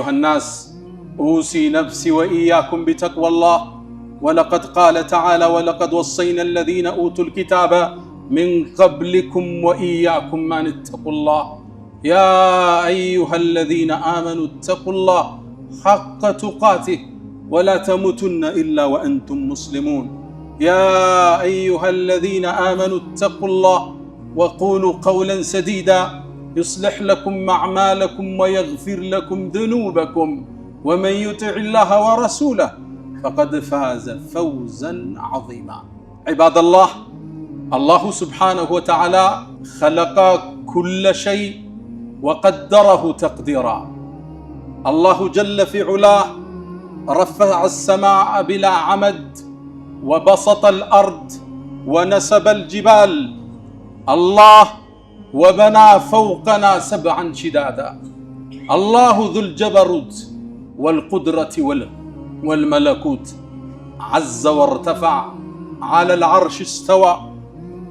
أيها الناس أوصي نفسي وإياكم بتقوى الله ولقد قال تعالى ولقد وصينا الذين أوتوا الكتاب من قبلكم وإياكم أن اتقوا الله يا أيها الذين آمنوا اتقوا الله حق تقاته ولا تموتن إلا وأنتم مسلمون يا أيها الذين آمنوا اتقوا الله وقولوا قولا سديدا يصلح لكم أعمالكم ويغفر لكم ذنوبكم ومن يطع الله ورسوله فقد فاز فوزا عظيما عباد الله الله سبحانه وتعالى خلق كل شيء وقدره تقديرا الله جل في علاه رفع السماء بلا عمد وبسط الأرض ونسب الجبال الله وبنى فوقنا سبعا شدادا الله ذو الجبروت والقدرة والملكوت عز وارتفع على العرش استوى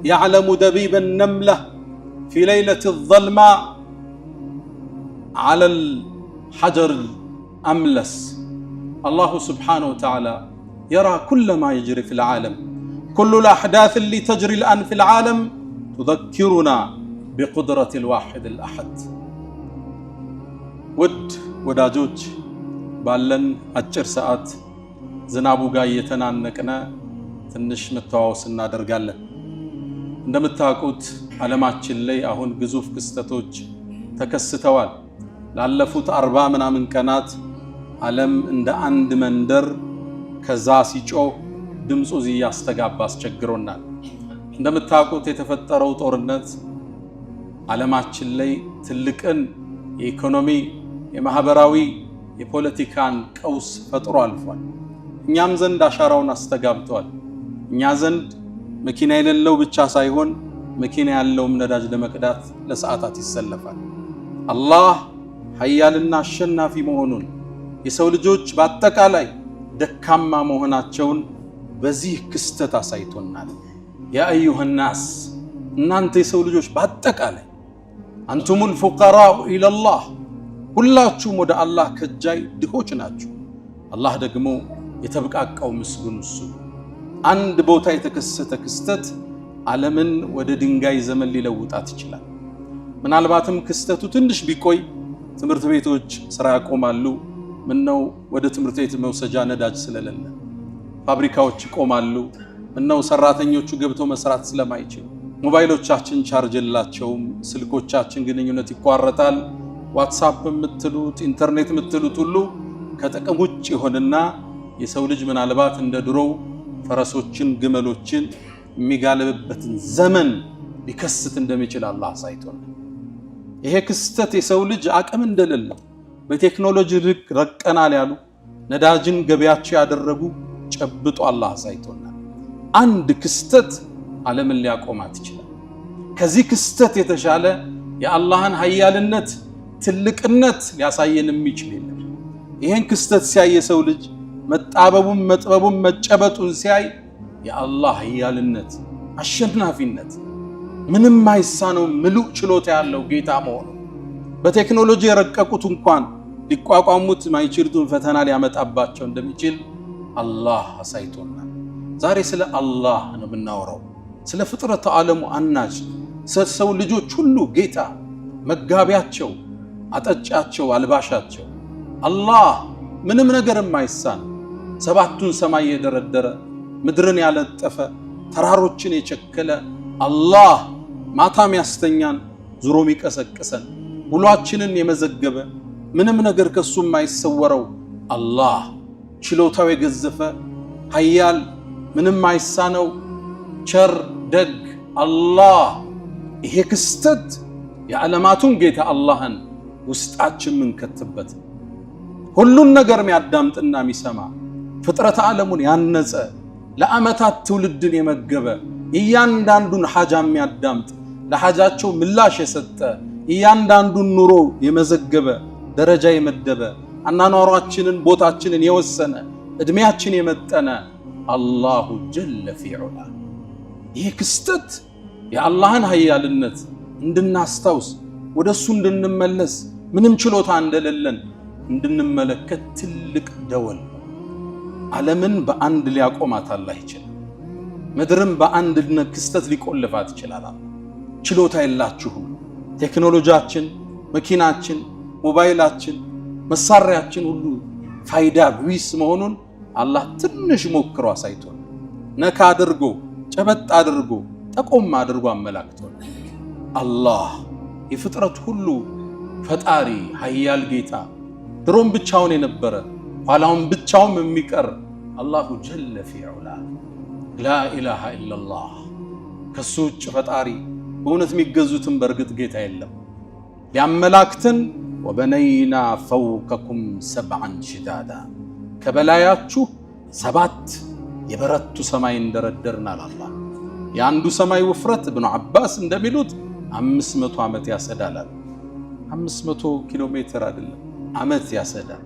يعلم دبيب النملة في ليلة الظلماء على الحجر الأملس الله سبحانه وتعالى يرى كل ما يجري في العالم كل الأحداث اللي تجري الآن في العالم تذكرنا بقدرة الواحد الأحد وداجوج ባለን አጭር ሰዓት ዝናቡ ጋር እየተናነቀና ትንሽ መተዋወስ እናደርጋለን። እንደምታውቁት ዓለማችን ላይ አሁን ግዙፍ ክስተቶች ተከስተዋል። ላለፉት 40 ምናምን ቀናት ዓለም እንደ አንድ መንደር ከዛ ሲጮህ ድምጹ ያስተጋባ አስቸግሮናል። እንደምታውቁት የተፈጠረው ጦርነት ዓለማችን ላይ ትልቅን የኢኮኖሚ የማህበራዊ የፖለቲካን ቀውስ ፈጥሮ አልፏል። እኛም ዘንድ አሻራውን አስተጋብቷል። እኛ ዘንድ መኪና የሌለው ብቻ ሳይሆን መኪና ያለውም ነዳጅ ለመቅዳት ለሰዓታት ይሰለፋል። አላህ ኃያልና አሸናፊ መሆኑን የሰው ልጆች በአጠቃላይ ደካማ መሆናቸውን በዚህ ክስተት አሳይቶናል። ያ አዩሃ الناس እናንተ የሰው ልጆች በአጠቃላይ አንቱሙል ፉቀራኡ ኢለላህ ሁላችሁም ወደ አላህ ከጃይ ድሆች ናችሁ። አላህ ደግሞ የተብቃቃው ምስጉን እሱ። አንድ ቦታ የተከሰተ ክስተት ዓለምን ወደ ድንጋይ ዘመን ሊለውጣት ይችላል። ምናልባትም ክስተቱ ትንሽ ቢቆይ ትምህርት ቤቶች ስራ ያቆማሉ። ምነው ወደ ትምህርት ቤት መውሰጃ ነዳጅ ስለሌለ፣ ፋብሪካዎች ይቆማሉ። ምነው ሰራተኞቹ ገብተው መስራት ስለማይችሉ፣ ሞባይሎቻችን ቻርጅ የላቸውም፣ ስልኮቻችን ግንኙነት ይቋረጣል። ዋትስአፕ የምትሉት ኢንተርኔት የምትሉት ሁሉ ከጥቅም ውጭ ይሆንና የሰው ልጅ ምናልባት እንደ ድሮው ፈረሶችን ግመሎችን የሚጋልብበትን ዘመን ሊከስት እንደሚችል አላህ አሳይቶናል። ይሄ ክስተት የሰው ልጅ አቅም እንደሌለው በቴክኖሎጂ ረቀናል ያሉ ነዳጅን ገበያቸው ያደረጉ ጨብጦ አላህ አሳይቶናል። አንድ ክስተት ዓለምን ሊያቆማት ይችላል። ከዚህ ክስተት የተሻለ የአላህን ኃያልነት ትልቅነት ሊያሳየን የሚችል የለም። ይሄን ክስተት ሲያይ የሰው ልጅ መጣበቡን መጥበቡን መጨበጡን ሲያይ የአላህ ኃያልነት አሸናፊነት ምንም አይሳነው ምሉእ ችሎታ ያለው ጌታ መሆኑ በቴክኖሎጂ የረቀቁት እንኳን ሊቋቋሙት ማይችሉትን ፈተና ሊያመጣባቸው እንደሚችል አላህ አሳይቶናል። ዛሬ ስለ አላህ ነው የምናወራው፣ ስለ ፍጥረተ ዓለሙ አናጅ፣ ሰው ልጆች ሁሉ ጌታ መጋቢያቸው፣ አጠጫቸው፣ አልባሻቸው አላህ ምንም ነገር የማይሳን ሰባቱን ሰማይ የደረደረ ምድርን ያለጠፈ ተራሮችን የቸከለ አላህ ማታም ያስተኛን ዙሮም ይቀሰቅሰን ሁላችንን የመዘገበ ምንም ነገር ከሱ የማይሰወረው አላህ ችሎታው የገዘፈ ኃያል ምንም አይሳነው ቸር ደግ አላህ ይሄ ክስተት የዓለማቱን ጌታ አላህን ውስጣችን ምንከትበት ሁሉን ነገር የሚያዳምጥና የሚሰማ ፍጥረተ ዓለሙን ያነጸ ለዓመታት ትውልድን የመገበ እያንዳንዱን ሐጃ የሚያዳምጥ ለሐጃቸው ምላሽ የሰጠ እያንዳንዱን ኑሮ የመዘገበ ደረጃ የመደበ አናኗራችንን ቦታችንን የወሰነ እድሜያችን የመጠነ አላሁ ጀለ ፊዑላ። ይህ ክስተት የአላህን ኃያልነት እንድናስታውስ ወደሱ እንድንመለስ ምንም ችሎታ እንደሌለን እንድንመለከት ትልቅ ደወል ነው። ዓለምን በአንድ ሊያቆማት አላህ ይችላል። ምድርም በአንድ ክስተት ሊቆልፋት ይችላል። ችሎታ የላችሁም። ቴክኖሎጂያችን፣ መኪናችን፣ ሞባይላችን፣ መሳሪያችን ሁሉ ፋይዳ ቢስ መሆኑን አላህ ትንሽ ሞክሮ አሳይቶን፣ ነካ አድርጎ ጨበጥ አድርጎ ጠቆም አድርጎ አመላክቶን። አላህ የፍጥረት ሁሉ ፈጣሪ ኃያል ጌታ፣ ድሮም ብቻውን የነበረ ኋላውን ብቻውን የሚቀር አላሁ ጀለ ፊ ዑላ ላ ኢላሃ ኢላላህ። ከሱ ውጭ ፈጣሪ በእውነት የሚገዙትን በእርግጥ ጌታ የለም። ሊያመላክተን ወበነይና ፈውቀኩም ሰብዐን ሽዳዳ፣ ከበላያችሁ 7 የበረቱ ሰማይ እንደረደርናል። አላህ የአንዱ ሰማይ ውፍረት ኢብኑ አባስ እንደሚሉት 500 ዓመት ያሰዳላል። 500 ኪሎ ሜትር አይደለም ዓመት ያሰዳል።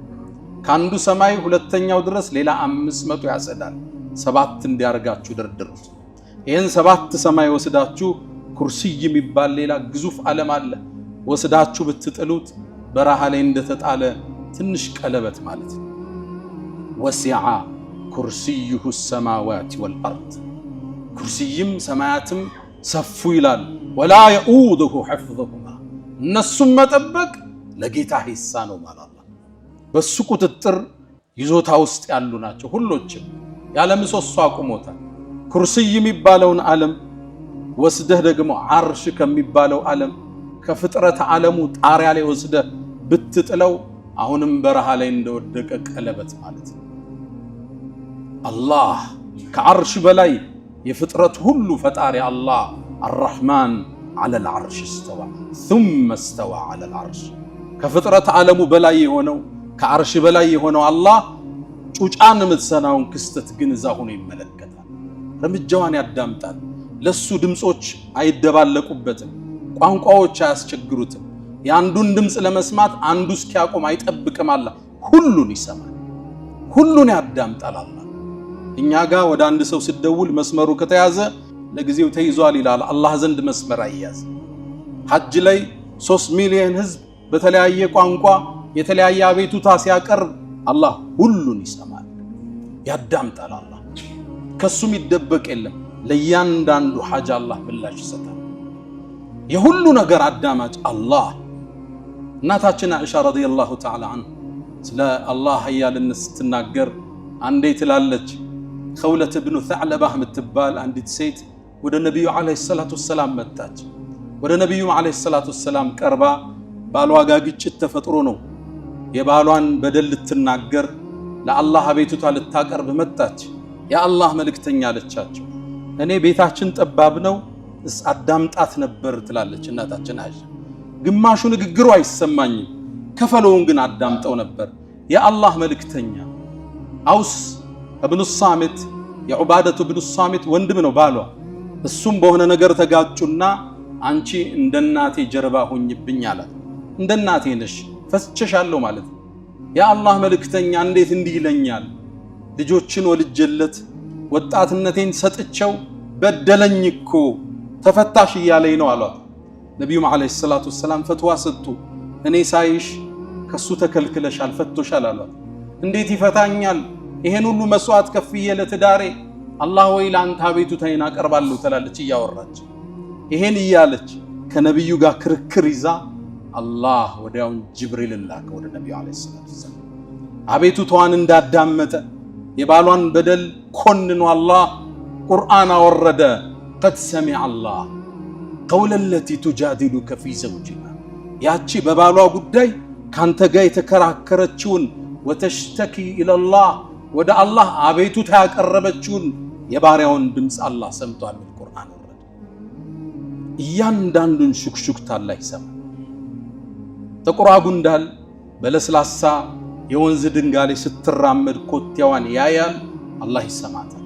ከአንዱ ሰማይ ሁለተኛው ድረስ ሌላ 500 ያሰዳል። 7 እንዲያርጋችሁ ደርድሩት። ይህን 7 ሰማይ ወስዳችሁ ኩርሲይ የሚባል ሌላ ግዙፍ ዓለም አለ። ወስዳችሁ ብትጥሉት በረሃ ላይ እንደተጣለ ትንሽ ቀለበት ማለት ነው። ወሲዐ ኩርሲዩሁ ሰማዋት ወልአርድ፣ ኩርሲይም ሰማያትም ሰፉ ይላል። ወላ የኡዱሁ ሐፍዙሁማ፣ እነሱም መጠበቅ ለጌታ ሂሳ ነው ማለት ነው። በሱ ቁጥጥር ይዞታ ውስጥ ያሉ ናቸው ሁሎችም። ያለ ምሰሶ አቁሞታል። ኩርሲይ የሚባለውን ዓለም ወስደህ ደግሞ ዓርሽ ከሚባለው ዓለም ከፍጥረት ዓለሙ ጣሪያ ላይ ወስደህ ብትጥለው አሁንም በረሃ ላይ እንደወደቀ ቀለበት ማለት ነው። አላህ ከዓርሽ በላይ የፍጥረት ሁሉ ፈጣሪ አላህ አርረሕማን ዐለል ዓርሽ እስተዋ ثم استوى على العرش። ከፍጥረት ዓለሙ በላይ የሆነው ከዓርሽ በላይ የሆነው አላህ ጩጫን የምትሰናውን ክስተት ግን እዛ ሆኖ ይመለከታል። እርምጃዋን ያዳምጣል። ለሱ ድምጾች አይደባለቁበትም፣ ቋንቋዎች አያስቸግሩትም። የአንዱን ድምፅ ለመስማት አንዱ እስኪያቆም አይጠብቅም። አላህ ሁሉን ይሰማል፣ ሁሉን ያዳምጣል። አላህ እኛ ጋር ወደ አንድ ሰው ሲደውል መስመሩ ከተያዘ ለጊዜው ተይዟል ይላል። አላህ ዘንድ መስመር አይያዝ። ሐጅ ላይ 3 ሚሊዮን ህዝብ በተለያየ ቋንቋ የተለያየ አቤቱታ ሲያቀርብ አላህ ሁሉን ይሰማል፣ ያዳምጣል። አላህ ከሱም ይደበቅ የለም። ለእያንዳንዱ ሐጅ አላህ ምላሽ ይሰጣል። የሁሉ ነገር አዳማጭ አላህ። እናታችን አይሻ ረዲየላሁ ተዓላ ዐንሃ ስለ አላህ ኃያልነት ስትናገር አንዴ ትላለች፣ ኸውለት ብኑ ተዕለባህ የምትባል አንዲት ሴት ወደ ነቢዩ ዓለይሂ ሰላቱ ወሰላም መጣች። ወደ ነቢዩ ዓለይሂ ሰላቱ ወሰላም ቀርባ ባሏ ጋር ግጭት ተፈጥሮ ነው የባሏን በደል ልትናገር ለአላህ አቤቱታ ልታቀርብ መጣች። የአላህ መልእክተኛ አለቻቸው፣ እኔ ቤታችን ጠባብ ነው አዳምጣት ነበር ትላለች እናታችን አይሻ። ግማሹ ንግግሩ አይሰማኝም፣ ከፈለውን ግን አዳምጠው ነበር። የአላህ መልእክተኛ አውስ እብኑ ሳሚት የዑባደቱ ብኑ ሳሚት ወንድም ነው ባሏ። እሱም በሆነ ነገር ተጋጩና አንቺ እንደናቴ ጀርባ ሆኝብኝ አላት። እንደናቴ ነሽ ፈስቸሻለሁ ማለት ነው። የአላህ መልእክተኛ እንዴት እንዲህ ይለኛል? ልጆችን ወልጀለት ወጣትነቴን ሰጥቸው በደለኝ እኮ ተፈታሽ እያለኝ ነው አሏት። ነቢዩም ዓለይሂ ሰላቱ ወሰላም ፈትዋ ሰጡ። እኔ ሳይሽ ከሱ ተከልክለሻል ፈቶሻል አሏት። እንዴት ይፈታኛል? ይሄን ሁሉ መስዋዕት ከፍዬ ለትዳሬ አላህ ወይ ለአንተ አቤቱታዬን አቀርባለሁ ትላለች እያወራች። ይሄን እያለች ከነቢዩ ጋር ክርክር ይዛ አላህ ወዲያውን ጅብሪል ላከ ወደ ነቢዩ ዓለይሂ ሰላቱ ወሰላም። አቤቱታዋን እንዳዳመጠ የባሏን በደል ኮንኖ አላህ ቁርአን አወረደ። ቀድ ሰሚዐ አላህ ቀውለ ለቲ ቱጃዲሉከ ፊ ዘውጂሃ፣ ያቺ በባሏ ጉዳይ ካንተ ጋር የተከራከረችውን ወተሽተኪ ኢለላህ ወደ አላህ አቤቱታ ያቀረበችውን የባሪያውን ድምፅ አላህ ሰምቷል። ቁርአን ወረደ። እያንዳንዱን ሹክሹክታ አላህ ይሰማል። ጥቁሯ ጉንዳል በለስላሳ የወንዝ ድንጋይ ስትራመድ ኮቴዋን ያያል፣ አላህ ይሰማታል፣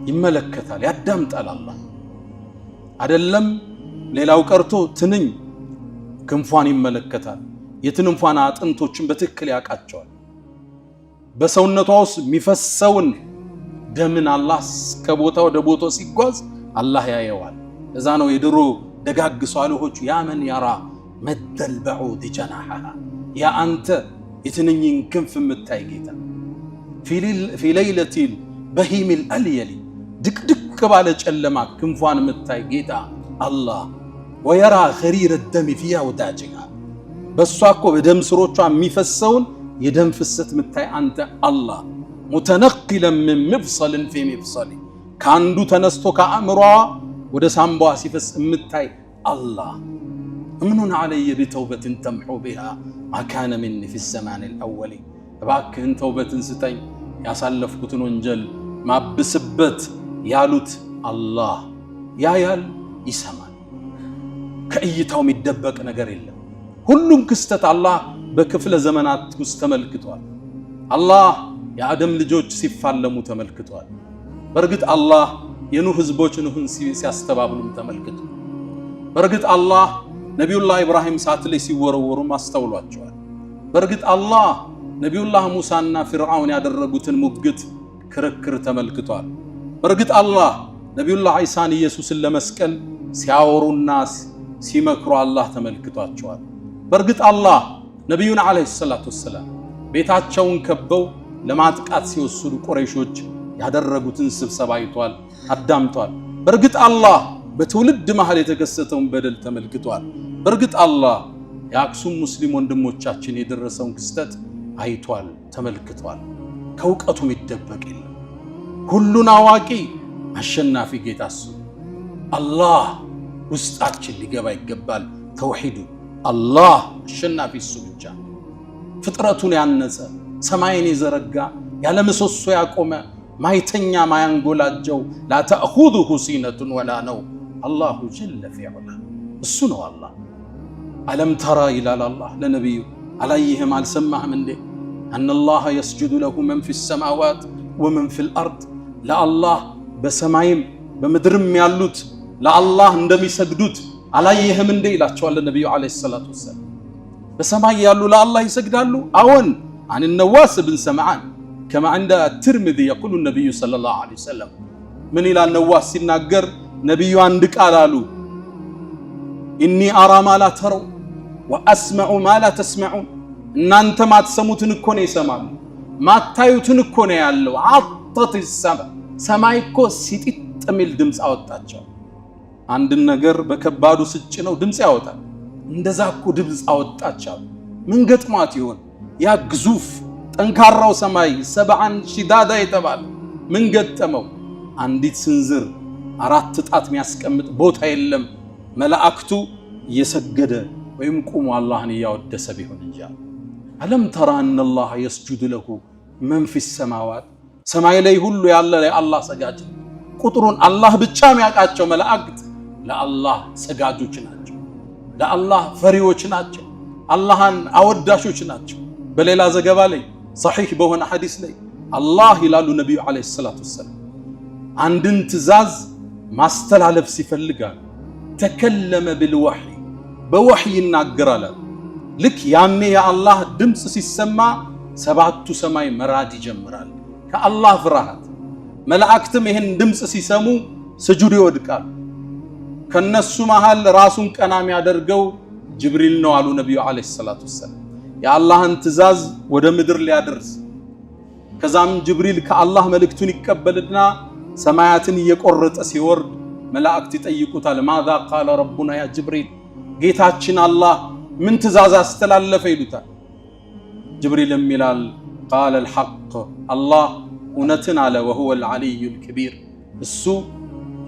ይመለከታል፣ ያዳምጣል። አላህ አይደለም ሌላው ቀርቶ ትንኝ ክንፏን ይመለከታል። የትንንፏን አጥንቶችን በትክክል ያውቃቸዋል። በሰውነቷ ውስጥ የሚፈሰውን ደምን አላህ ከቦታ ወደ ቦታ ሲጓዝ አላህ ያየዋል። እዛ ነው የድሮ ደጋግ ሷሊሆቹ ያ መን የራ መደል በዑድ ጀናሐሃ፣ ያ አንተ የትንኝን ክንፍ የምታይ ጌታ ፊ ለይለቲል በሂሚል አልየሊ ድቅድቅ ባለ ጨለማ ክንፏን የምታይ ጌታ አላህ ወየራ ኸሪረ ደም ፊ አውዳጅሃ በሷ እኮ በደም ስሮቿ የሚፈሰውን የደም ፍሰት የምታይ አንተ አላህ ሙተነቅለን ምን መፍሰልን ፊ መፍሰል ከአንዱ ተነስቶ ከአእምሯ ወደ ሳምባዋ ሲፈስ የምታይ አላህ እምኑን አለየ ቢተውበትን ተምሑ ቢሃ ማ ካነ ሚኒ ፊ ዘማን አልአወሊ እባክህን ተውበትን ስጠኝ ያሳለፍኩትን ወንጀል ማብስበት ያሉት አላህ ያያል ይሰማል። ከእይታው የሚደበቅ ነገር የለም። ሁሉም ክስተት አላህ በክፍለ ዘመናት ውስጥ ተመልክቷል። አላህ የአደም ልጆች ሲፋለሙ ተመልክቷል። በእርግጥ አላህ የኑህ ህዝቦች ኑህን ሲያስተባብሉም ተመልክቷል። በእርግጥ አላህ ነቢዩላህ ኢብራሂም እሳት ላይ ሲወረወሩም አስተውሏቸዋል። በእርግጥ አላህ ነቢዩላህ ሙሳና ፊርዓውን ያደረጉትን ሙግት ክርክር ተመልክቷል። በእርግጥ አላህ ነቢዩላህ ዒሳን ኢየሱስን ለመስቀል ሲያወሩና ሲመክሩ አላህ ተመልክቷቸዋል። በእርግጥ አላህ ነቢዩን ዓለይሂ ሰላቱ ወሰላም ቤታቸውን ከበው ለማጥቃት ሲወስዱ ቁረይሾች ያደረጉትን ስብሰባ አይቷል፣ አዳምጧል። በእርግጥ አላህ በትውልድ መሃል የተከሰተውን በደል ተመልክቷል። በእርግጥ አላህ የአክሱም ሙስሊም ወንድሞቻችን የደረሰውን ክስተት አይቷል፣ ተመልክቷል። ከእውቀቱ የሚደበቅ የለም። ሁሉን አዋቂ አሸናፊ ጌታ እሱ አላህ ውስጣችን ሊገባ ይገባል። ተውሂዱ አላህ አሸናፊ እሱ ብቻ፣ ፍጥረቱን ያነጸ ሰማይን የዘረጋ ያለ ምሰሶ ያቆመ ማይተኛ ማያንጎላጀው ላ ተእኹዙሁ ሲነቱን ወላ ነው አላሁ ጀለ ፊዑላ እሱ ነው አላህ። አለም ተራ ይላል አላህ ለነቢዩ አላየህም አልሰማህም እንዴ አነላህ የስጁዱ ለሁ መን ፊ ሰማዋት ወመን ፊል አርድ ለአላህ በሰማይም በምድርም ያሉት ለአላህ እንደሚሰግዱት አላየህም እንዴ ይላቸዋል ለነቢዩ ዓለይሂ ሰላቱ ወሰላም። በሰማይ ያሉ ለአላህ ይሰግዳሉ። አዎን عن النواس بن سمعان كما عند الترمذي يقول النبي صلى الله عليه وسلم من إلى النواس سيناجر نبي عندك قالوا إني أرى ما لا تروا وأسمع ما لا تسمعون إن أنت ما تسموتن كوني يسمعون ما تايوتن كوني يالو عطت السماء سمايكو سيتيت تميل دمس أوتاتشو عند النجر بكبادو سجنو دمس أوتات እንደዛኩ ድምጽ አወጣቸው። ምን ገጥሟት ይሆን ያ ግዙፍ ጠንካራው ሰማይ ሰብዓን ሺዳዳ የተባለ ምን ገጠመው? አንዲት ስንዝር አራት ጣት የሚያስቀምጥ ቦታ የለም። መላእክቱ እየሰገደ ወይም ቁሙ አላህን እያወደሰ ቢሆን እንጂ አለም ተራ አነላህ የስጁዱ ለሁ መን ፊ ሰማዋት ሰማይ ላይ ሁሉ ያለ ለአላህ ሰጋጅ ቁጥሩን አላህ ብቻ የሚያውቃቸው መላእክት ለአላህ ሰጋጆች ናቸው። ለአላህ ፈሪዎች ናቸው። አላህን አወዳሾች ናቸው። በሌላ ዘገባ ላይ ሰሒህ በሆነ ሐዲስ ላይ አላህ ይላሉ ነቢዩ ዓለይሂ ሰላቱ ወሰላም አንድን ትእዛዝ ማስተላለፍ ሲፈልጋል ተከለመ ቢልወሕይ በወሕይ ይናገራል። ልክ ያኔ የአላህ ድምፅ ሲሰማ ሰባቱ ሰማይ መራድ ይጀምራል ከአላህ ፍርሃት። መላእክትም ይህን ድምፅ ሲሰሙ ስጁድ ይወድቃል። ከነሱ መሃል ራሱን ቀና የሚያደርገው ጅብሪል ነው አሉ ነቢዩ ዓለይሂ ሰላቱ ወሰላም የአላህን ትእዛዝ ወደ ምድር ሊያደርስ። ከዛም ጅብሪል ከአላህ መልእክቱን ይቀበልና ሰማያትን እየቆረጠ ሲወርድ መላእክት ይጠይቁታል ማዛ ቃለ ረቡና ያ ጅብሪል ጌታችን አላህ ምን ትእዛዝ አስተላለፈ ይሉታል። ጅብሪልም ይላል ቃለ አልሐቅ አላህ እውነትን አለ ወሁወ አልዓሊዩ አልከቢር እሱ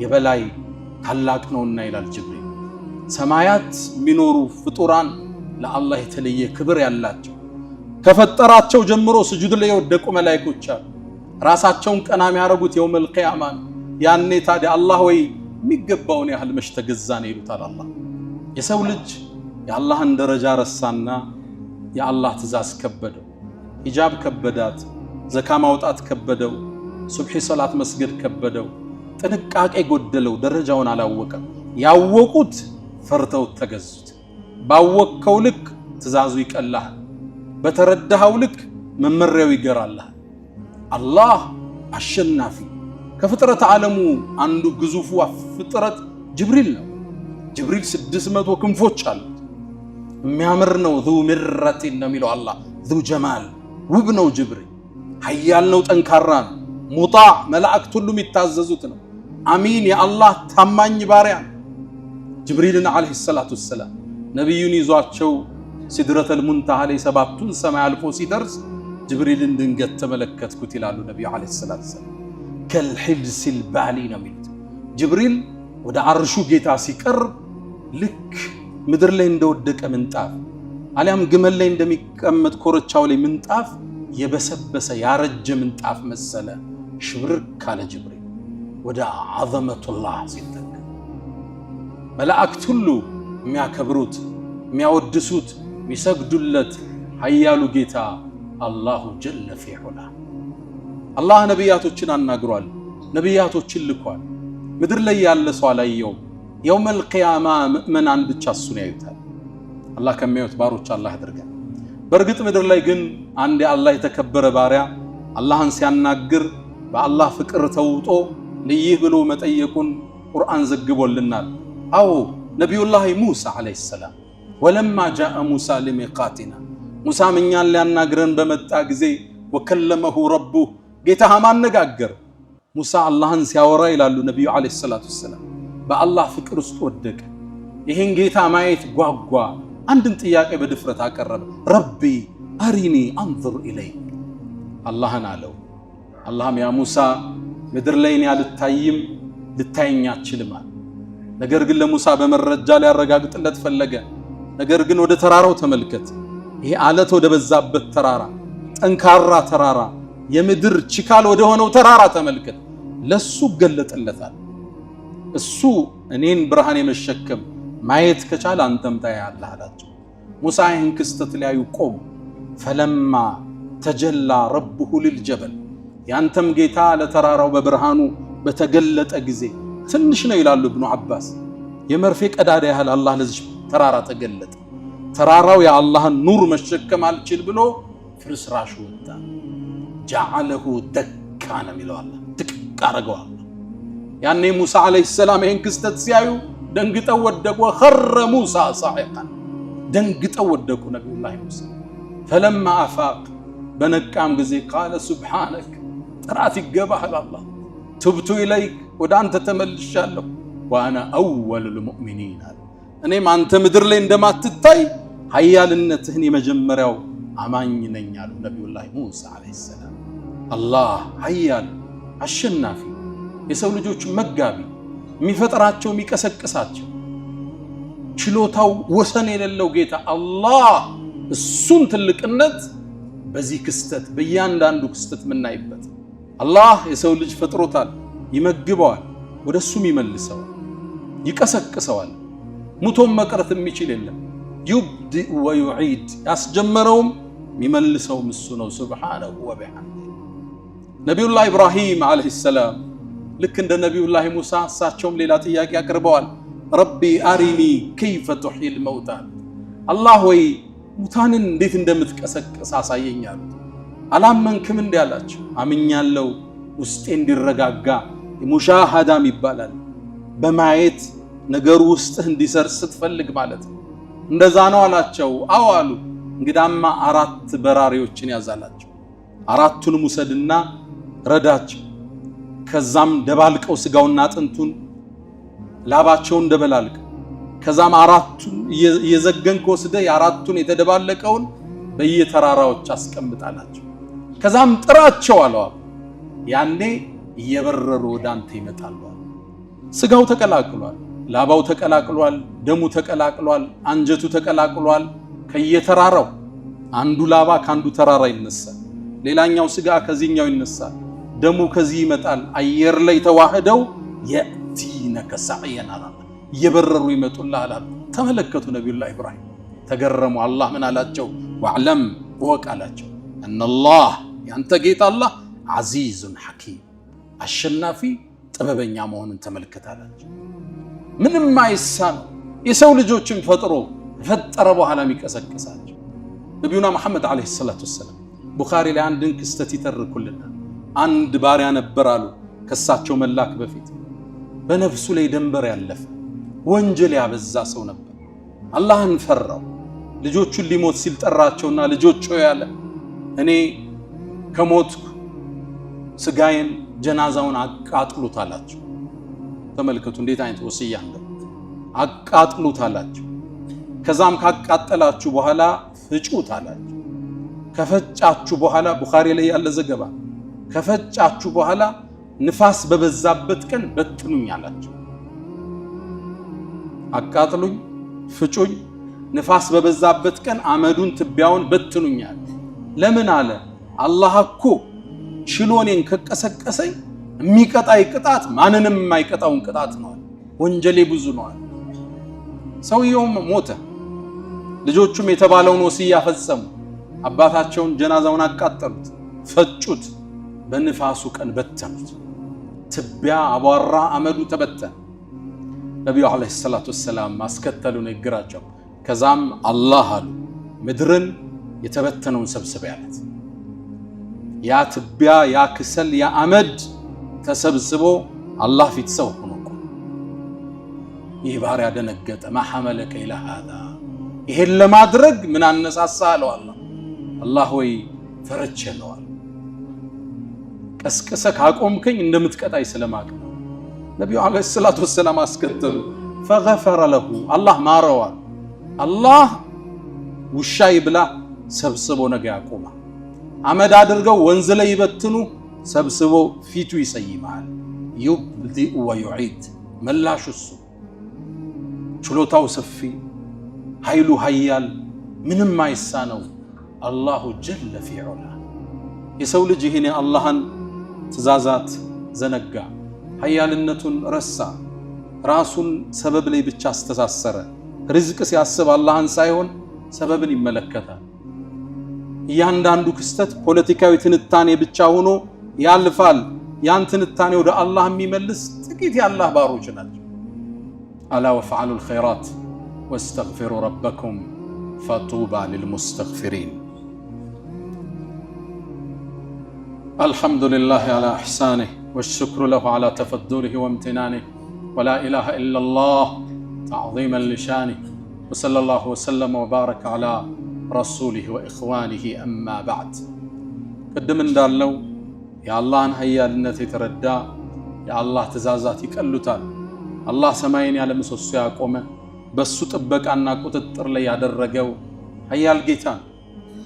የበላይ ታላቅ ነውና ይላል ጅብሪል። ሰማያት የሚኖሩ ፍጡራን ለአላህ የተለየ ክብር ያላቸው ከፈጠራቸው ጀምሮ ስጁድ ላይ የወደቁ መላእክቶች አሉ። ራሳቸውን ቀና የሚያደርጉት የውመል ቂያማ ያኔ ታዲያ አላህ ወይ የሚገባውን ያህል መች ተገዛን ይሉታል። አላህ የሰው ልጅ የአላህን ደረጃ ረሳና የአላህ ትእዛዝ ከበደው። ሂጃብ ከበዳት፣ ዘካ ማውጣት ከበደው፣ ሱብሒ ሰላት መስገድ ከበደው፣ ጥንቃቄ ጎደለው፣ ደረጃውን አላወቀም። ያወቁት ፈርተው ተገዙት። ባወቅከው ልክ ትእዛዙ ይቀላል፣ በተረዳኸው ልክ መመሪያው ይገራልሃል። አላህ አሸናፊ ከፍጥረት ዓለሙ አንዱ ግዙፉ ፍጥረት ጅብሪል ነው። ጅብሪል 600 ክንፎች አሉት። የሚያምር ነው። ذو مرة ነው የሚለው አላህ። ذو جمال ውብ ነው ጅብሪል። ኃያል ነው፣ ጠንካራ ነው። ሙጣዕ መላእክት ሁሉ የሚታዘዙት ነው። አሚን የአላህ ታማኝ ባሪያ ጅብሪልን ዓለይሂ ሰላቱ ወሰላም ነቢዩን ይዟቸው ሲድረተል ሙንተሃ ላይ ሰባቱን ሰማይ አልፎ ሲደርስ ጅብሪልን ድንገት ተመለከትኩት ይላሉ ነቢዩ ዓለይሂ ሰላቱ ወሰላም። ከልሒብሲል ባሊ ነው የሚሉት ጅብሪል ወደ አርሹ ጌታ ሲቀርብ ልክ ምድር ላይ እንደወደቀ ምንጣፍ አሊያም ግመል ላይ እንደሚቀመጥ ኮረቻው ላይ ምንጣፍ የበሰበሰ ያረጀ ምንጣፍ መሰለ። ሽብርክ ካለ ጅብሪል ወደ ዐዘመቱላህ ሲጠጋ መላእክት ሁሉ የሚያከብሩት የሚያወድሱት የሚሰግዱለት ኃያሉ ጌታ አላሁ ጀለ ፊ ዑላ። አላህ ነቢያቶችን አናግሯል፣ ነቢያቶችን ልኳል። ምድር ላይ ያለ ሰው አላየውም። የውመል ቂያማ ምእመናን ብቻ እሱን ያዩታል። አላህ ከሚያዩት ባሮች አላህ ያድርገን። በእርግጥ ምድር ላይ ግን አንድ የአላህ የተከበረ ባሪያ አላህን ሲያናግር በአላህ ፍቅር ተውጦ ልይህ ብሎ መጠየቁን ቁርአን ዘግቦልናል። አዎ ነቢዩላህ ሙሳ ዓለይሂ ሰላም ወለማ ጃአ ሙሳ ሊሚቃቲና ሙሳም እኛን ሊያናግረን በመጣ ጊዜ ወከለመሁ ረቡህ ጌታህም አነጋገር። ሙሳ አላህን ሲያወራ ይላሉ ነቢዩ ዓለይሂ ሰላቱ ወሰላም በአላህ ፍቅር ውስጥ ወደቀ። ይህን ጌታ ማየት ጓጓ። አንድን ጥያቄ በድፍረት አቀረበ። ረቢ አሪኒ አንظር ኢለይክ አላህን አለው። አላህም ያ ሙሳ ምድር ላይ እኔ አልታይም ልታየኝ አትችልም አለ። ነገር ግን ለሙሳ በመረጃ ሊያረጋግጥለት ፈለገ። ነገር ግን ወደ ተራራው ተመልከት፣ ይሄ አለት ወደ በዛበት ተራራ፣ ጠንካራ ተራራ፣ የምድር ችካል ወደ ሆነው ተራራ ተመልከት፣ ለሱ ገለጠለታል። እሱ እኔን ብርሃን የመሸከም ማየት ከቻለ አንተም ታያለህ አላቸው። ሙሳ ይህን ክስተት ሊያዩ ቆሙ። ፈለማ ተጀላ ረብሁ ሊልጀበል ያንተም ጌታ ለተራራው በብርሃኑ በተገለጠ ጊዜ ትንሽ ነው ይላሉ ኢብኑ አባስ። የመርፌ ቀዳዳ ያህል አላህ ለዚህ ተራራ ተገለጠ። ተራራው የአላህን ኑር መሸከም አልችል ብሎ ፍርስራሹ ወጣ። ጀዐለሁ ደካ ነው የሚለው አላህ ድቅቅ አረገው። ያኔ ሙሳ ዓለይሂ ሰላም ይህን ክስተት ሲያዩ ደንግጠው ወደቁ። ኸረ ሙሳ ሳዒቃን ደንግጠው ወደቁ ነቢዩላህ ሙሳ። ፈለማ አፋቅ በነቃም ጊዜ ቃለ ሱብሓነክ ጥራት ይገባሃል አላህ ቱብቱ ኢለይክ ወደ አንተ ተመልሻለሁ ወአና አወሉል ሙእሚኒን አለ። እኔም አንተ ምድር ላይ እንደማትታይ ኃያልነትህን የመጀመሪያው አማኝ ነኝ አሉ ነቢዩላህ ሙሳ ዓለይሂ ሰላም። አላህ ኃያል አሸናፊ የሰው ልጆች መጋቢ የሚፈጥራቸው የሚቀሰቅሳቸው ችሎታው ወሰን የሌለው ጌታ አላህ እሱን ትልቅነት በዚህ ክስተት በእያንዳንዱ ክስተት ምናይበት። አላህ የሰው ልጅ ፈጥሮታል፣ ይመግበዋል፣ ወደሱም ይመልሰዋል፣ ይቀሰቅሰዋል። ሙቶም መቅረት የሚችል የለም። ዩብዲእ ወዩዒድ ያስጀመረውም የሚመልሰውም እሱ ነው ሱብሓነሁ ወቢሐምዲህ። ነቢዩላህ ኢብራሂም ዓለይሂ ሰላም ልክ እንደ ነቢዩላህ ሙሳ እሳቸውም ሌላ ጥያቄ አቅርበዋል። ረቢ አሪኒ ከይፈ ቱሕይል መውታ አላህ ወይ ሙታንን እንዴት እንደምትቀሰቅስ አሳየኝ አሉት። አላመንክም እንዲህ አላቸው። አምኛለሁ፣ ውስጤ እንዲረጋጋ ሙሻሃዳም ይባላል በማየት ነገሩ ውስጥህ እንዲሰርጽ ስትፈልግ ማለት ነው። እንደዛ ነው አላቸው። አዎ አሉ። እንግዳማ 4 በራሪዎችን ያዛላቸው። 4ቱንም ውሰድና ረዳቸው። ከዛም ደባልቀው ስጋውና አጥንቱን ላባቸውን ደበላልቅ። ከዛም 4ቱን እየዘገንክ ወስደህ የ4ቱን የተደባለቀውን በየተራራዎች አስቀምጣላቸው። ከዛም ጥራቸው አለው። ያኔ እየበረሩ ወደ አንተ ይመጣሉ። ስጋው ተቀላቅሏል፣ ላባው ተቀላቅሏል፣ ደሙ ተቀላቅሏል፣ አንጀቱ ተቀላቅሏል። ከየተራራው አንዱ ላባ ከአንዱ ተራራ ይነሳል፣ ሌላኛው ስጋ ከዚህኛው ይነሳል፣ ደሙ ከዚህ ይመጣል። አየር ላይ ተዋህደው የእቲነከ ሰዕየን አላህ እየበረሩ ይመጡልሃል። ተመለከቱ ነቢዩላህ ኢብራሂም ተገረሙ። አላህ ምን አላቸው? ወዕለም እወቅ አላቸው እነላህ ያንተ ጌታ አላህ ዐዚዙን ሐኪም አሸናፊ ጥበበኛ መሆኑን ተመልከታላችሁ። ምንም አይሳነው የሰው ልጆችን ፈጥሮ ፈጠረ በኋላ የሚቀሰቅሳቸው ነቢዩና መሐመድ ዓለይሂ ሰላቱ ወሰላም ቡኻሪ ላይ አንድን ክስተት ይተርኩልናል። አንድ ባሪያ ነበር አሉ ከሳቸው መላክ በፊት በነፍሱ ላይ ደንበር ያለፈ ወንጀል ያበዛ ሰው ነበር። አላህን ፈራው፣ ልጆቹን ሊሞት ሲል ጠራቸውና ልጆች ሆይ አለ እኔ ከሞትኩ ስጋዬን ጀናዛውን አቃጥሉት አላቸው። ተመልከቱ እንዴት አይነት ወሲያ ነው። አቃጥሉት አላቸው። ከዛም ካቃጠላችሁ በኋላ ፍጩት አላቸው። ከፈጫችሁ በኋላ ቡኻሪ ላይ ያለ ዘገባ ከፈጫችሁ በኋላ ንፋስ በበዛበት ቀን በትኑኝ አላቸው። አቃጥሉኝ፣ ፍጩኝ፣ ንፋስ በበዛበት ቀን አመዱን ትቢያውን በትኑኝ አለ። ለምን አለ አላህ እኮ ችሎኔን ከቀሰቀሰኝ የሚቀጣይ ቅጣት ማንንም የማይቀጣውን ቅጣት ነው። ወንጀሌ ብዙ ነው። ሰውየውም ሞተ። ልጆቹም የተባለውን ወሲያ ፈጸሙ። አባታቸውን ጀናዛውን አቃጠሉት፣ ፈጩት፣ በንፋሱ ቀን በተኑት። ትቢያ አቧራ አመዱ ተበተነ። ነቢዩ አለይሂ ሰላቱ ወሰላም ማስከተሉ ንግግራቸው ከዛም አላህ አሉ ምድርን የተበተነውን ሰብስበ ያለት ያ ትቢያ ያ ክሰል ያ አመድ ተሰብስቦ አላህ ፊት ሰው ሆኖ ይህ ባሪያ ደነገጠ። ማ ሐመለከ ኢላ ሃዛ ይሄን ለማድረግ ምን አነሳሳ አለው። አላህ ወይ ፈርቼ ነው ቀስቀሰ ካቆምከኝ እንደምትቀጣይ ስለማቅ ነው። ነብዩ አለይሂ ሰላቱ ወሰላም አስከተሉ فغفر له አላህ ማረዋ። አላህ ውሻይ ብላ ሰብስቦ ነገ ያቆማ አመድ አድርገው ወንዝ ላይ ይበትኑ ሰብስቦ ፊቱ ይሰይማል። يبدئ ويعيد መላሹ እሱ ችሎታው ሰፊ ኃይሉ ኃያል ምንም አይሳነው አላሁ ጀለ ፊ ዑላ። የሰው ልጅ ይሄን አላህን ትእዛዛት ዘነጋ፣ ኃያልነቱን ረሳ፣ ራሱን ሰበብ ላይ ብቻ አስተሳሰረ። ርዝቅ ሲያስብ አላህን ሳይሆን ሰበብን ይመለከታል። እያንዳንዱ ክስተት ፖለቲካዊ ትንታኔ ብቻ ሆኖ ያልፋል። ያን ትንታኔ ወደ አላህ የሚመልስ ጥቂት የአላህ ባሮች ናቸው። አላ ወፈዓሉ الخيرات واستغفروا ربكم فطوبى للمستغفرين. الحمد لله على إحسانه والشكر له على تفضله وامتنانه ولا إله إلا الله تعظيما لشانه وصلى الله وسلم وبارك على رسوله وإخوانه أما بعد. قدم እንዳለው የአላህን ኃያልነት የተረዳ የአላህ ትእዛዛት ይቀሉታል። አላህ ሰማይን ያለ ምሰሶ ያቆመ በሱ ጥበቃና ቁጥጥር ላይ ያደረገው ኃያል ጌታ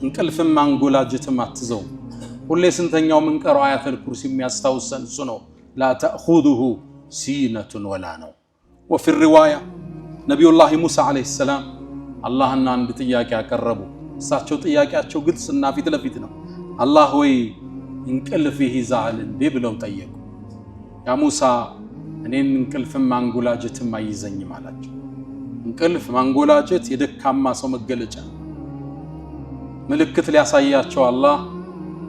እንቅልፍም ማንጎላጀትም አትዘው። ሁሌ ስንተኛው ምንቀረው አያተል ኩርሲ የሚያስታውሰን እሱ ነው። ላ ተእኹዙሁ ሲነቱን ወላ ነው። ወፊ ሪዋያ ነቢዩላህ ሙሳ ዓለይሂ ሰላም አላህና አንድ ጥያቄ ያቀረቡ። እሳቸው ጥያቄያቸው ግልጽና ፊት ለፊት ነው። አላህ ወይ እንቅልፍ ይይዛል እንዴ ብለው ጠየቁ። ያ ሙሳ እኔን እንቅልፍም ማንጎላጀትም አይዘኝም አላቸው። እንቅልፍ ማንጎላጀት የደካማ ሰው መገለጫ። ምልክት ሊያሳያቸው አላህ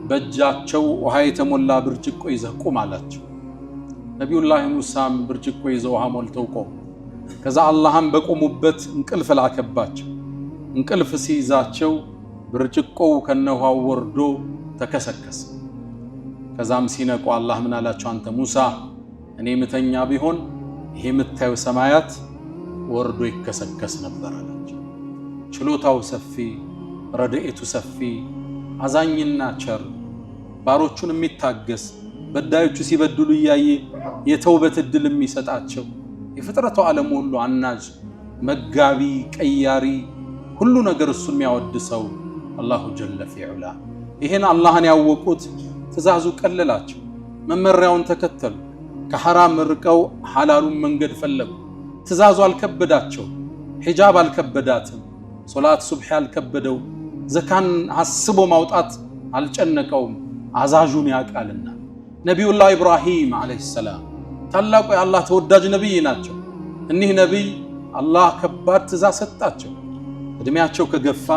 በእጃቸው ውሃ የተሞላ ብርጭቆ ይዘው ቁም አላቸው። ነቢዩላህ ሙሳም ብርጭቆ ይዘው ውሃ ሞልተው ቆሙ። ከዛ አላህም በቆሙበት እንቅልፍ ላከባቸው። እንቅልፍ ሲይዛቸው ብርጭቆው ከነውሃው ወርዶ ተከሰከሰ። ከዛም ሲነቁ አላህ ምን አላቸው? አንተ ሙሳ እኔ ምተኛ ቢሆን ይሄ የምታየው ሰማያት ወርዶ ይከሰከስ ነበር አላቸው። ችሎታው ሰፊ፣ ረድኤቱ ሰፊ፣ አዛኝና ቸር፣ ባሮቹን የሚታገስ፣ በዳዮቹ ሲበድሉ እያየ የተውበት እድል የሚሰጣቸው፣ የፍጥረቱ ዓለም ሁሉ አናጅ፣ መጋቢ፣ ቀያሪ፣ ሁሉ ነገር እሱ የሚያወድሰው አላሁ ጀለ ፊ ዑላ። ይሄን አላህን ያወቁት ትእዛዙ ቀለላቸው፣ መመሪያውን ተከተሉ። ከሐራም ርቀው ሐላሉን መንገድ ፈለጉ። ትእዛዙ አልከበዳቸው፣ ሒጃብ አልከበዳትም፣ ሶላት ሱብሒ አልከበደው፣ ዘካን አስቦ ማውጣት አልጨነቀውም። አዛዡን ያውቃልና። ነቢዩላህ ኢብራሂም ዓለይሂ ሰላም ታላቁ የአላህ ተወዳጅ ነቢይ ናቸው። እኒህ ነቢይ አላህ ከባድ ትእዛዝ ሰጣቸው። እድሜያቸው ከገፋ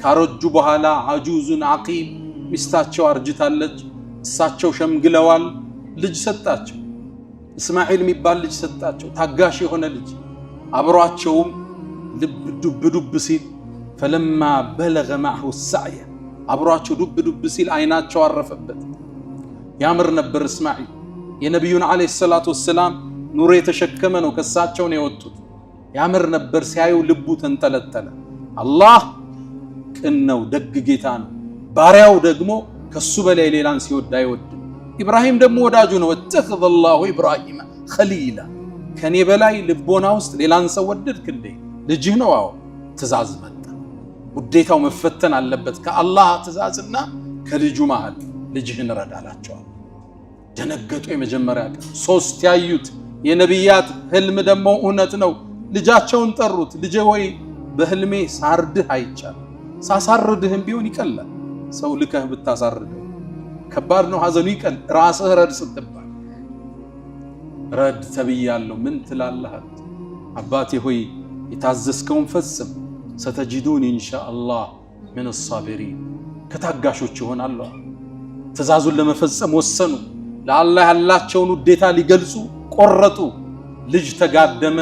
ካረጁ በኋላ አጁዙን ዓቂም ሚስታቸው አርጅታለች፣ እሳቸው ሸምግለዋል። ልጅ ሰጣቸው፣ እስማኤል የሚባል ልጅ ሰጣቸው፣ ታጋሽ የሆነ ልጅ። አብሯቸውም ልብ ዱብ ዱብ ሲል ፈለማ በለገ ማዕሁ ሰዕየ አብሯቸው ዱብ ዱብ ሲል አይናቸው አረፈበት። ያምር ነበር እስማኤል። የነቢዩን ዓለይሂ ሰላቱ ወሰላም ኑር የተሸከመ ነው፣ ከሳቸው ነው የወጡት። ያምር ነበር ሲያዩ ልቡ ተንጠለጠለ። አላህ ቅን ነው፣ ደግ ጌታ ነው። ባሪያው ደግሞ ከሱ በላይ ሌላን ሲወድ አይወድም። ኢብራሂም ደግሞ ወዳጁ ነው። ወተኸዘ አላሁ ኢብራሂመ ኸሊላ። ከኔ በላይ ልቦና ውስጥ ሌላን ሰው ወደድክ እንዴ? ልጅህ ነው። አዎ ትእዛዝ መጣ። ውዴታው መፈተን አለበት ከአላህ ትእዛዝና ከልጁ መሃል። ልጅህን ረዳላቸዋል። ደነገጡ። የመጀመሪያ ቀን 3 ያዩት የነቢያት ህልም ደግሞ እውነት ነው። ልጃቸውን ጠሩት። ልጄ ወይ በህልሜ ሳርድህ አይቻል። ሳሳርድህም ቢሆን ይቀላል። ሰው ልከህ ብታሳርደው ከባድ ነው፣ ሐዘኑ ይቀል። ራስህ ረድ ስትባል ረድ ተብያለሁ ምን ትላለህ? አባቴ ሆይ የታዘዝከውን ፈጽም። ሰተጂዱን ኢንሻአላህ ምን الصابرين ከታጋሾች ይሆናሉ። ትእዛዙን ለመፈጸም ወሰኑ። ለአላህ ያላቸውን ውዴታ ሊገልጹ ቆረጡ። ልጅ ተጋደመ፣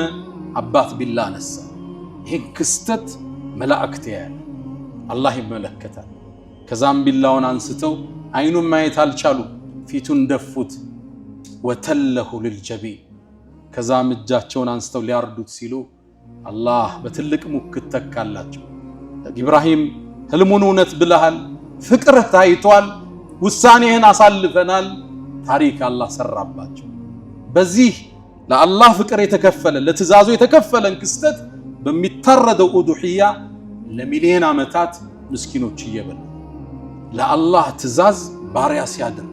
አባት ቢላ አነሳ። ይህን ክስተት መላእክት ያያል፣ አላህ ይመለከታል። ከዛም ቢላውን አንስተው አይኑን ማየት አልቻሉ፣ ፊቱን ደፉት። ወተለሁ ልልጀቢን። ከዛም እጃቸውን አንስተው ሊያርዱት ሲሉ አላህ በትልቅ ሙክት ተካላቸው። ኢብራሂም ህልሙን እውነት ብለሃል፣ ፍቅርህ ታይቷል፣ ውሳኔህን አሳልፈናል። ታሪክ አላህ ሰራባቸው። በዚህ ለአላህ ፍቅር የተከፈለ ለትእዛዙ የተከፈለን ክስተት በሚታረደው ኡዱህያ ለሚሊዮን ዓመታት ምስኪኖች እየበሉ ለአላህ ትእዛዝ ባሪያ ሲያድር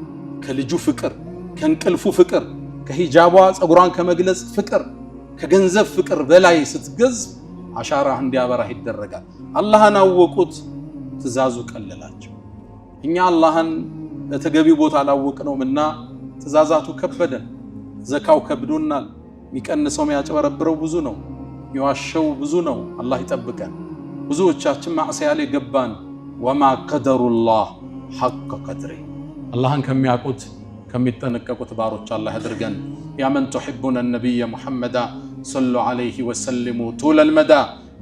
ከልጁ ፍቅር፣ ከእንቅልፉ ፍቅር፣ ከሂጃቧ ፀጉሯን ከመግለጽ ፍቅር፣ ከገንዘብ ፍቅር በላይ ስትገዝ አሻራህ እንዲያበራህ ይደረጋል። አላህን አወቁት፣ ትእዛዙ ቀለላቸው። እኛ አላህን ለተገቢ ቦታ አላወቅነውምና ትእዛዛቱ ከበደን። ዘካው ከብዶናል። የሚቀንሰው የሚያጨበረብረው ብዙ ነው፣ የሚዋሸው ብዙ ነው። አላህ ይጠብቀን። ብዙዎቻችን ማዕሲያ ላይ ገባን። ወማ ቀደሩላህ ሐቀ ቀድሪ። አላህን ከሚያውቁት ከሚጠነቀቁት ባሮች አላህ ያድርገን። ያ መን ቱሒቡነ ነቢየ ሙሐመዳ ሰሉ ዐለይሂ ወሰሊሙ ጡለል መዳ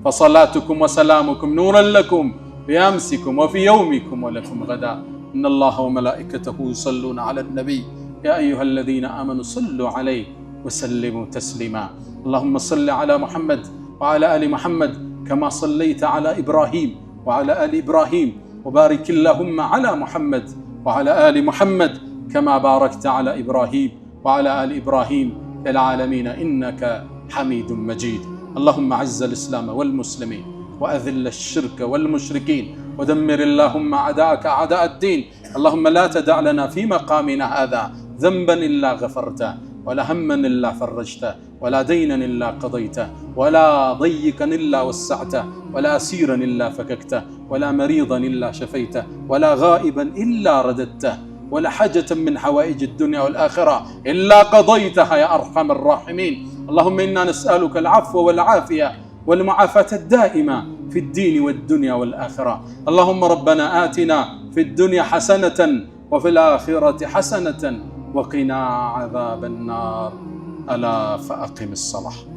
ፈሰላቱኩም ወሰላሙኩም ኑረን ለኩም ቢአምሲኩም ወፊ የውሚኩም ወለኩም ገዳ ኢነላሀ ወመላኢከተሁ ዩሰሉነ ዐለን ነቢይ ያ አዩሀ ለዚነ አመኑ ሰሉ ዐለይሂ ወሰሊሙ ተስሊማ አላሁመ ሰሊ ዐላ ሙሐመድ ወዐላ አሊ ሙሐመድ ከማ ሰለይተ ዐላ ኢብራሂም وعلى آل إبراهيم وبارك اللهم على محمد وعلى آل محمد كما باركت على إبراهيم وعلى آل إبراهيم في العالمين إنك حميد مجيد. اللهم أعز الإسلام والمسلمين وأذل الشرك والمشركين ودمر اللهم أعداءك أعداء الدين. اللهم لا تدع لنا في مقامنا هذا ذنبا إلا غفرته ولا هما إلا فرجته ولا دينا إلا قضيته ولا ضيقا إلا وسعته ولا أسيرا إلا فككته ولا مريضا إلا شفيته ولا غائبا إلا رددته ولا حاجة من حوائج الدنيا والآخرة إلا قضيتها يا أرحم الراحمين. اللهم إنا نسألك العفو والعافية والمعافاة الدائمة في الدين والدنيا والآخرة. اللهم ربنا آتنا في الدنيا حسنة وفي الآخرة حسنة وقنا عذاب النار. ألا فأقم الصلاة.